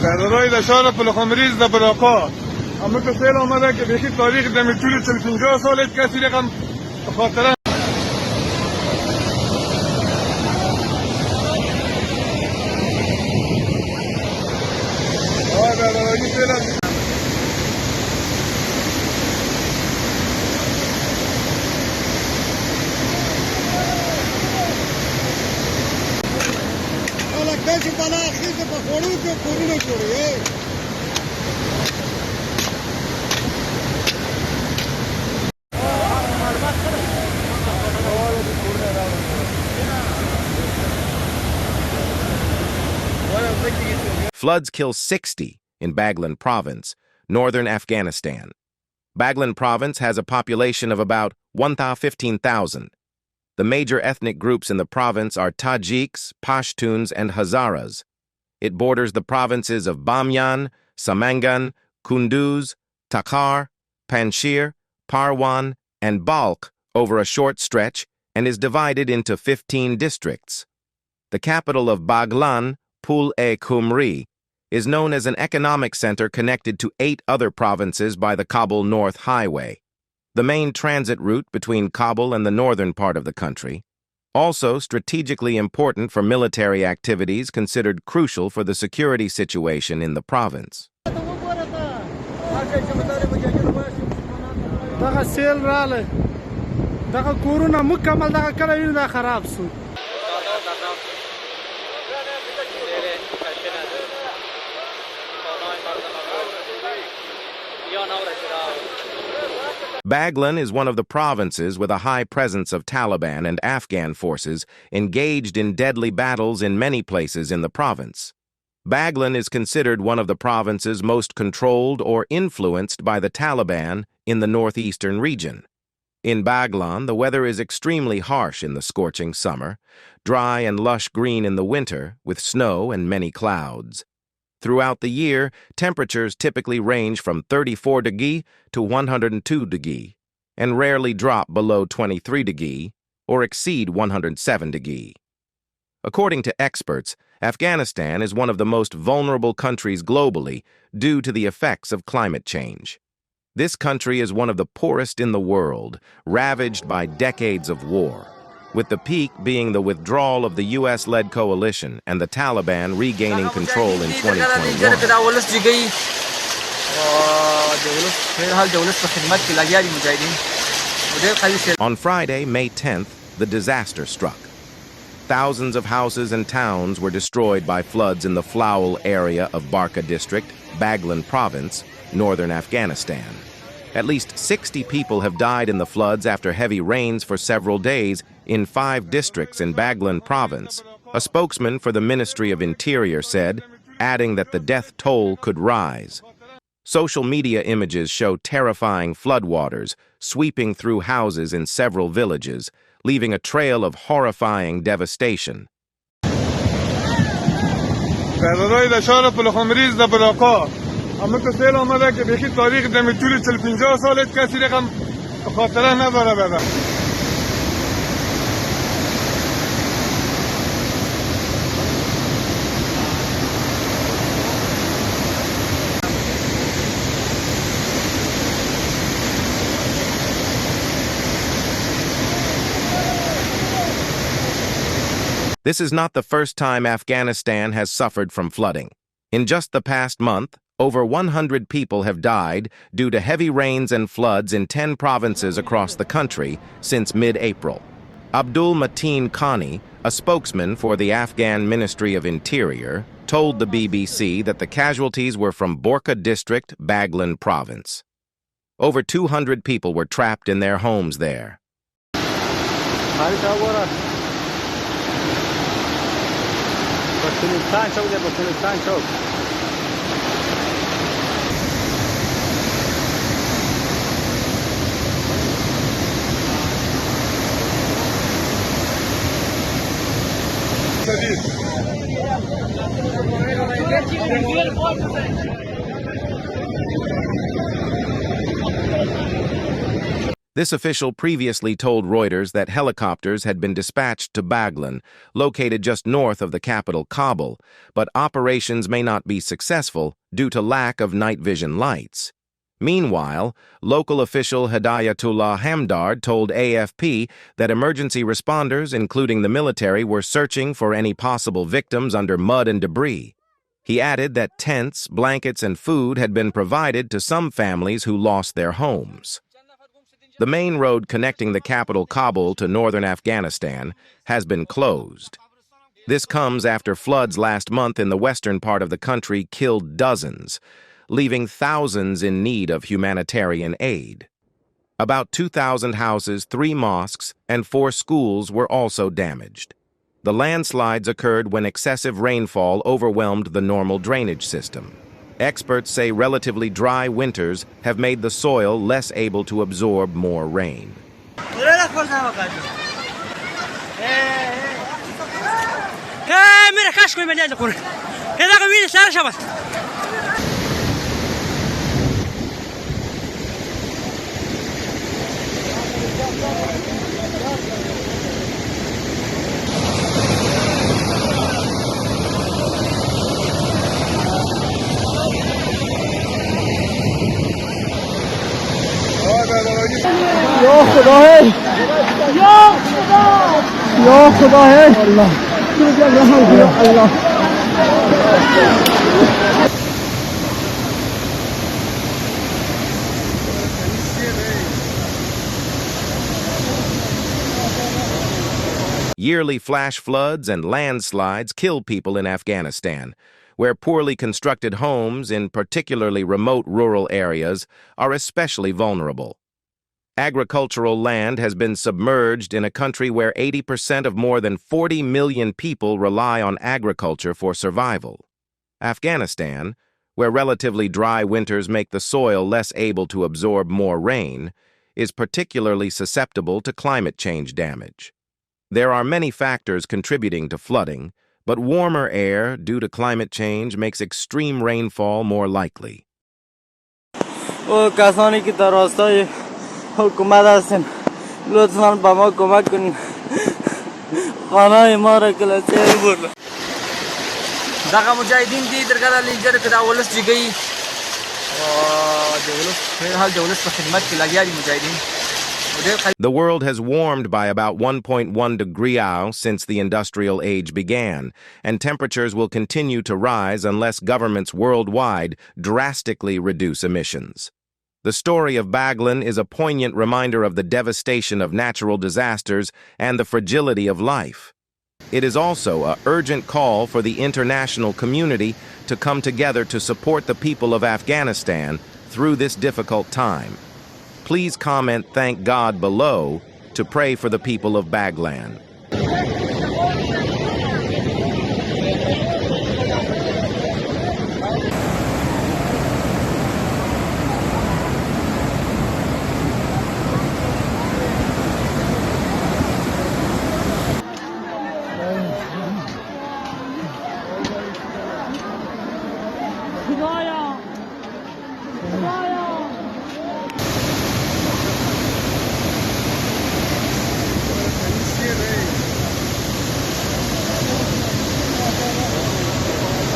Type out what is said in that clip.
برای دشار پلخمریز در براکا اما که سیل آمده که بیخی تاریخ دمی طول 50 سال کسی رقم خاطره برای سیل کسی بالا اخیز به خورو که کرونه شوره Floods kill 60 in Baghlan province, northern Afghanistan. Baghlan province has a population of about 15,000. The major ethnic groups in the province are Tajiks, Pashtuns, and Hazaras. It borders the provinces of Bamyan, Samangan, Kunduz, Takhar, Panjshir, Parwan, and Balkh over a short stretch and is divided into 15 districts. The capital of Baghlan, Pul-e-Khumri, is known as an economic center connected to 8 other provinces by the Kabul North Highway, the main transit route between Kabul and the northern part of the country, also strategically important for military activities considered crucial for the security situation in the province. Baghlan is one of the provinces with a high presence of Taliban and Afghan forces engaged in deadly battles in many places in the province. Baghlan is considered one of the provinces most controlled or influenced by the Taliban in the northeastern region. In Baghlan, the weather is extremely harsh in the scorching summer, dry and lush green in the winter, with snow and many clouds. Throughout the year, temperatures typically range from 34 degrees to 102 degrees, and rarely drop below 23 degrees or exceed 107 degrees. According to experts, Afghanistan is one of the most vulnerable countries globally due to the effects of climate change. This country is one of the poorest in the world, ravaged by decades of war, with the peak being the withdrawal of the U.S.-led coalition and the Taliban regaining control in 2021. On Friday, May 10th, the disaster struck. Thousands of houses and towns were destroyed by floods in the Floul area of Barka district, Baghlan province, northern Afghanistan. At least 60 people have died in the floods after heavy rains for several days in 5 districts in Baghlan province, a spokesman for the Ministry of Interior said, adding that the death toll could rise. Social media images show terrifying floodwaters sweeping through houses in several villages, leaving a trail of horrifying devastation. اما که سیل آمده که بیخی تاریخ دمی طول 50 سال کسی رقم خاطره نداره بده. This is not the first time Afghanistan has suffered from flooding. In just the past month, over 100 people have died due to heavy rains and floods in 10 provinces across the country since mid-April. Abdul Mateen Khani, a spokesman for the Afghan Ministry of Interior, told the BBC that the casualties were from Barka district, Baghlan province. Over 200 people were trapped in their homes there. This official previously told Reuters that helicopters had been dispatched to Baghlan, located just north of the capital Kabul, but operations may not be successful due to lack of night vision lights. Meanwhile, local official Hidayatullah Hamdard told AFP that emergency responders, including the military, were searching for any possible victims under mud and debris. He added that tents, blankets, and food had been provided to some families who lost their homes. The main road connecting the capital Kabul to northern Afghanistan has been closed. This comes after floods last month in the western part of the country killed dozens, leaving thousands in need of humanitarian aid. About 2,000 houses, 3 mosques, and 4 schools were also damaged. The landslides occurred when excessive rainfall overwhelmed the normal drainage system. Experts say relatively dry winters have made the soil less able to absorb more rain. या खुदा है या खुदा है अल्लाह तू जब रहम कर अल्लाह Yearly flash floods and landslides kill people in Afghanistan, where poorly constructed homes in particularly remote rural areas are especially vulnerable. Agricultural land has been submerged in a country where 80% of more than 40 million people rely on agriculture for survival. Afghanistan, where relatively dry winters make the soil less able to absorb more rain, is particularly susceptible to climate change damage. There are many factors contributing to flooding, but warmer air due to climate change makes extreme rainfall more likely. کسانی که در راستای حکومت هستن لطفاً به ما کمک کنین خانه ما را کلاسیه برد دغه مجاهدین دي درګه لیجر کدا ولس جګي او د ولس په حال د ولس په خدمت کې لګیا دي مجاهدین. The world has warmed by about 1.1 degrees since the industrial age began, and temperatures will continue to rise unless governments worldwide drastically reduce emissions. The story of Baghlan is a poignant reminder of the devastation of natural disasters and the fragility of life. It is also an urgent call for the international community to come together to support the people of Afghanistan through this difficult time. Please comment "Thank God" below to pray for the people of Baghlan. खुदाया खुदाया